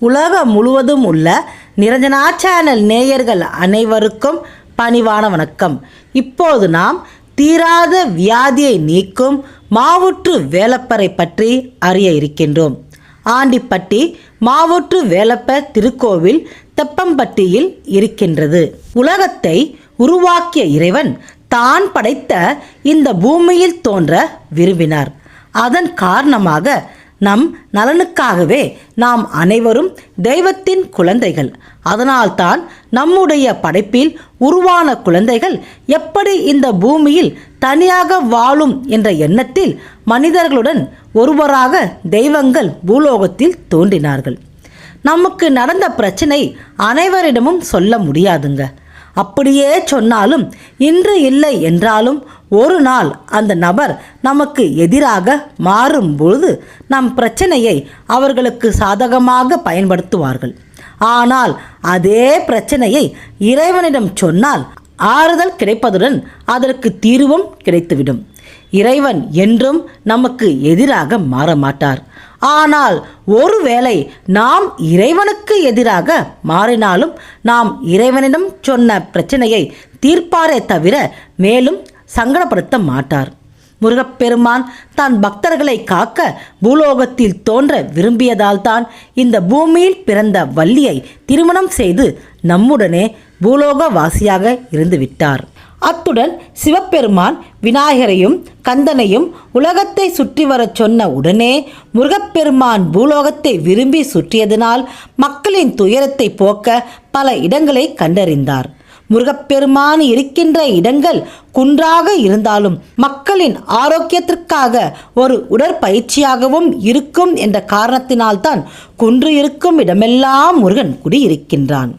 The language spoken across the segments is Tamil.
உலகம் முழுவதும் உள்ள நிரஞ்சனா சேனல் நேயர்கள் அனைவருக்கும் பணிவான வணக்கம். இப்போது நாம் தீராத வியாதியை நீக்கும் மாவூற்று வேலப்பரை பற்றி அறிய இருக்கின்றோம். ஆண்டிப்பட்டி மாவூற்று வேலப்பர் திருக்கோவில் தெப்பம்பட்டியில் இருக்கின்றது. உலகத்தை உருவாக்கிய இறைவன் தான் படைத்த இந்த பூமியில் தோன்ற விரும்பினார். அதன் காரணமாக நம் நலனுக்காகவே நாம் அனைவரும் தெய்வத்தின் குழந்தைகள். அதனால்தான் நம்முடைய படைப்பில் உருவான குழந்தைகள் எப்படி இந்த பூமியில் தனியாக வாழும் என்ற எண்ணத்தில் மனிதர்களுடன் ஒருவராக தெய்வங்கள் பூலோகத்தில் தோன்றினார்கள். நமக்கு நடந்த பிரச்சனை அனைவரிடமும் சொல்ல முடியாதுங்க. அப்படியே சொன்னாலும் இன்று இல்லை என்றாலும் ஒரு நாள் அந்த நபர் நமக்கு எதிராக மாறும் பொழுது நம் பிரச்சனையை அவர்களுக்கு சாதகமாக பயன்படுத்துவார்கள். ஆனால் அதே பிரச்சனையை இறைவனிடம் சொன்னால் ஆறுதல் கிடைப்பதுடன் அதற்கு தீர்வும் கிடைத்துவிடும். இறைவன் என்றும் நமக்கு எதிராக மாற மாட்டார். ஆனால் ஒருவேளை நாம் இறைவனுக்கு எதிராக மாறினாலும் நாம் இறைவனிடம் சொன்ன பிரச்சனையை தீர்ப்பாரே தவிர மேலும் சங்கடப்படுத்த மாட்டார். முருகப்பெருமான் தான் பக்தர்களை காக்க பூலோகத்தில் தோன்ற விரும்பியதால் தான் இந்த பூமியில் பிறந்த வள்ளியை திருமணம் செய்து நம்முடனே பூலோக வாசியாக இருந்து விட்டார். அத்துடன் சிவபெருமான் விநாயகரையும் கந்தனையும் உலகத்தை சுற்றி வரச் சொன்ன உடனே முருகப்பெருமான் பூலோகத்தை விரும்பி சுற்றியதனால் மக்களின் துயரத்தை போக்க பல இடங்களை கண்டறிந்தார். முருகப்பெருமான் இருக்கின்ற இடங்கள் குன்றாக இருந்தாலும் மக்களின் ஆரோக்கியத்திற்காக ஒரு உடற்பயிற்சியாகவும் இருக்கும் என்ற காரணத்தினால்தான் குன்று இருக்கும் இடமெல்லாம் முருகன் குடியிருக்கின்றான்.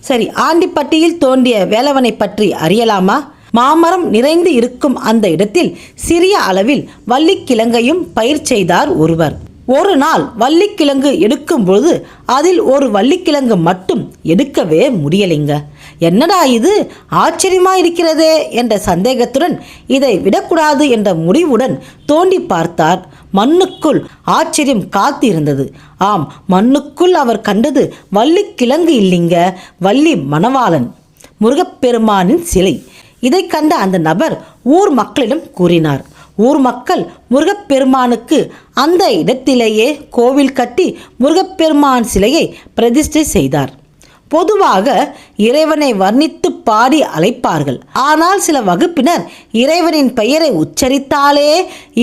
சரி, ஆண்டிப்பட்டியில் தோன்றிய வேலவனை பற்றி அறியலாமா? மாமரம் நிறைந்து இருக்கும் அந்த இடத்தில் சிறிய அளவில் வள்ளிக்கிழங்கையும் பயிர் செய்தார் ஒருவர். ஒரு நாள் வள்ளிக்கிழங்கு எடுக்கும் பொழுது அதில் ஒரு வள்ளிக்கிழங்கு மட்டும் எடுக்கவே முடியலைங்க. என்னடா இது, ஆச்சரியமா இருக்கிறதே என்ற சந்தேகத்துடன் இதை விடக்கூடாது என்ற முடிவுடன் தோண்டி பார்த்தார். மண்ணுக்குள் ஆச்சரியம் காத்து இருந்தது. ஆம், மண்ணுக்குள் அவர் கண்டது வள்ளிக்கிழங்கு இல்லைங்க, வள்ளி மணவாளன், முருகப்பெருமானின் சிலை. இதை கண்ட அந்த நபர் ஊர் மக்களிடம் கூறினார். ஊர் மக்கள் முருகப்பெருமானுக்கு அந்த இடத்திலேயே கோவில் கட்டி முருகப்பெருமான் சிலையை பிரதிஷ்டை செய்தார். பொதுவாக இறைவனை வர்ணித்து பாடி அழைப்பார்கள். ஆனால் சில வகுப்பினர் இறைவனின் பெயரை உச்சரித்தாலே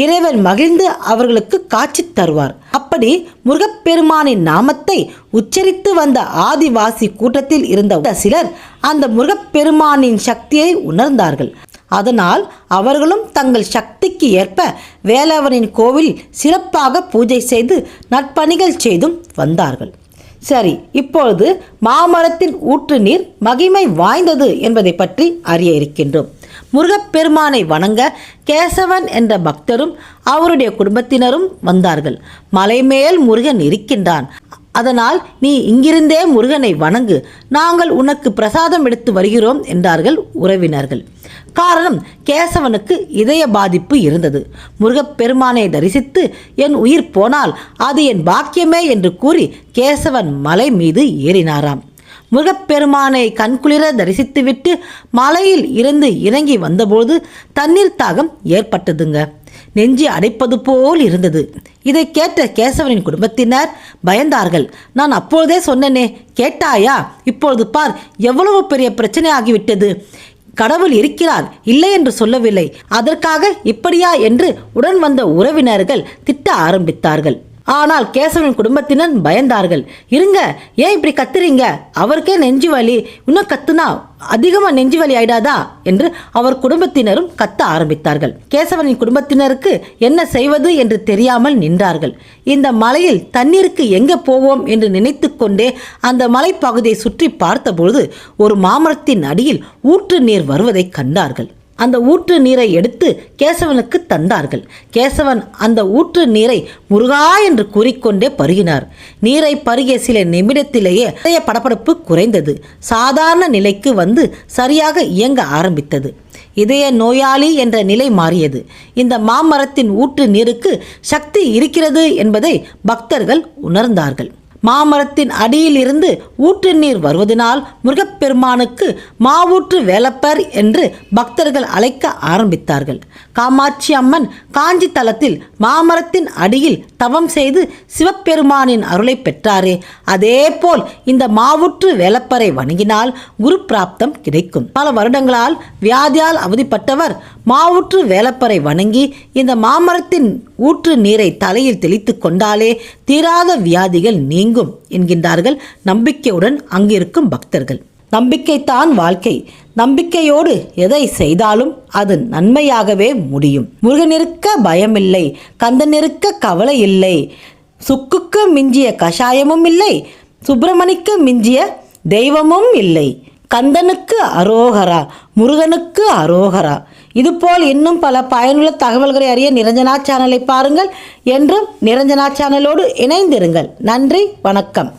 இறைவன் மகிழ்ந்து அவர்களுக்கு காட்சி தருவார். அப்படி முருகப்பெருமானின் நாமத்தை உச்சரித்து வந்த ஆதிவாசி கூட்டத்தில் இருந்த சிலர் அந்த முருகப்பெருமானின் சக்தியை உணர்ந்தார்கள். அதனால் அவர்களும் தங்கள் சக்திக்கு ஏற்ப வேலவனின் கோவில் சிறப்பாக பூஜை செய்து நற்பணிகள் செய்தும் வந்தார்கள். சரி, இப்பொழுது மாமரத்தின் ஊற்று நீர் மகிமை வாய்ந்தது என்பதை பற்றி அறிய இருக்கின்றோம். முருகப்பெருமானை வணங்க கேசவன் என்ற பக்தரும் அவருடைய குடும்பத்தினரும் வந்தார்கள். மலைமேல் முருகன் இருக்கின்றான், அதனால் நீ இங்கிருந்தே முருகனை வணங்கு, நாங்கள் உனக்கு பிரசாதம் எடுத்து வருகிறோம் என்றார்கள் உறவினர்கள். காரணம், கேசவனுக்கு இதய பாதிப்பு இருந்தது. முருகப்பெருமானை தரிசித்து என் உயிர் போனால் அது என் பாக்கியமே என்று கூறி கேசவன் மலை மீது ஏறினாராம். முருகப்பெருமானை கண்குளிர தரிசித்துவிட்டு மலையில் இருந்து இறங்கி வந்தபோது தண்ணீர் தாகம் ஏற்பட்டதுங்க. நெஞ்சு அடைப்பது போல் இருந்தது. இதை கேட்ட கேசவனின் குடும்பத்தினர் பயந்தார்கள். நான் அப்பொழுதே சொன்னேனே, கேட்டாயா? இப்பொழுது பார், எவ்வளவு பெரிய பிரச்சனை ஆகிவிட்டது. கடவுள் இருக்கிறார், இல்லை என்று சொல்லவில்லை, அதற்காக இப்படியா என்று உடன் வந்த உறவினர்கள் திட்ட ஆரம்பித்தார்கள். ஆனால் கேசவனின் குடும்பத்தினர் பயந்தார்கள். இருங்க, ஏன் இப்படி கத்துறீங்க? அவருக்கே நெஞ்சு வலி, இன்னும் கத்துனா அதிகமாக நெஞ்சு வலி ஆயிடாதா என்று அவர் குடும்பத்தினரும் கத்த ஆரம்பித்தார்கள். கேசவனின் குடும்பத்தினருக்கு என்ன செய்வது என்று தெரியாமல் நின்றார்கள். இந்த மலையில் தண்ணீருக்கு எங்கே போவோம் என்று நினைத்து கொண்டே அந்த மலைப்பகுதியை சுற்றி பார்த்தபொழுது ஒரு மாமரத்தின் அடியில் ஊற்று நீர் வருவதை கண்டார்கள். அந்த ஊற்று நீரை எடுத்து கேசவனுக்கு தந்தார்கள். கேசவன் அந்த ஊற்று நீரை முருகா என்று கூறிக்கொண்டே பருகினார். நீரை பருகிய சில நிமிடத்திலேயே படபடப்பு குறைந்தது. சாதாரண நிலைக்கு வந்து சரியாக இயங்க ஆரம்பித்தது. இதய நோயாளி என்ற நிலை மாறியது. இந்த மாமரத்தின் ஊற்று நீருக்கு சக்தி இருக்கிறது என்பதை பக்தர்கள் உணர்ந்தார்கள். மாமரத்தின் அடியிலிருந்து ஊற்று நீர் வருவதனால் முருகப்பெருமானுக்கு மாவூற்று வேலப்பர் என்று பக்தர்கள் அழைக்க ஆரம்பித்தார்கள். காமாட்சி அம்மன் காஞ்சி தலத்தில் மாமரத்தின் அடியில் தவம் செய்து சிவபெருமானின் அருளை பெற்றாரே, அதேபோல் இந்த மாவூற்று வேலப்பரை வணங்கினால் குரு பிராப்தம் கிடைக்கும். பல வருடங்களால் வியாதியால் அவதிப்பட்டவர் மாவூற்று வேலப்பரை வணங்கி இந்த மாமரத்தின் ஊற்று நீரை தலையில் தெளித்து கொண்டாலே தீராத வியாதிகள் நீங்கும் என்கின்றார்கள் நம்பிக்கையுடன் அங்கிருக்கும் பக்தர்கள். நம்பிக்கைத்தான் வாழ்க்கை. நம்பிக்கையோடு எதை செய்தாலும் அது நன்மையாகவே முடியும். முருகனிருக்க பயமில்லை, கந்தனிருக்க கவலை இல்லை, சுக்குக்கு மிஞ்சிய கஷாயமும் இல்லை, சுப்பிரமணிக்கு மிஞ்சிய தெய்வமும் இல்லை. கந்தனுக்கு அரோகரா, முருகனுக்கு அரோகரா. இதுபோல் இன்னும் பல பயனுள்ள தகவல்களை அறிய நிரஞ்சனா சேனலை பாருங்கள். என்றும் நிரஞ்சனா சேனலோடு இணைந்திருங்கள். நன்றி, வணக்கம்.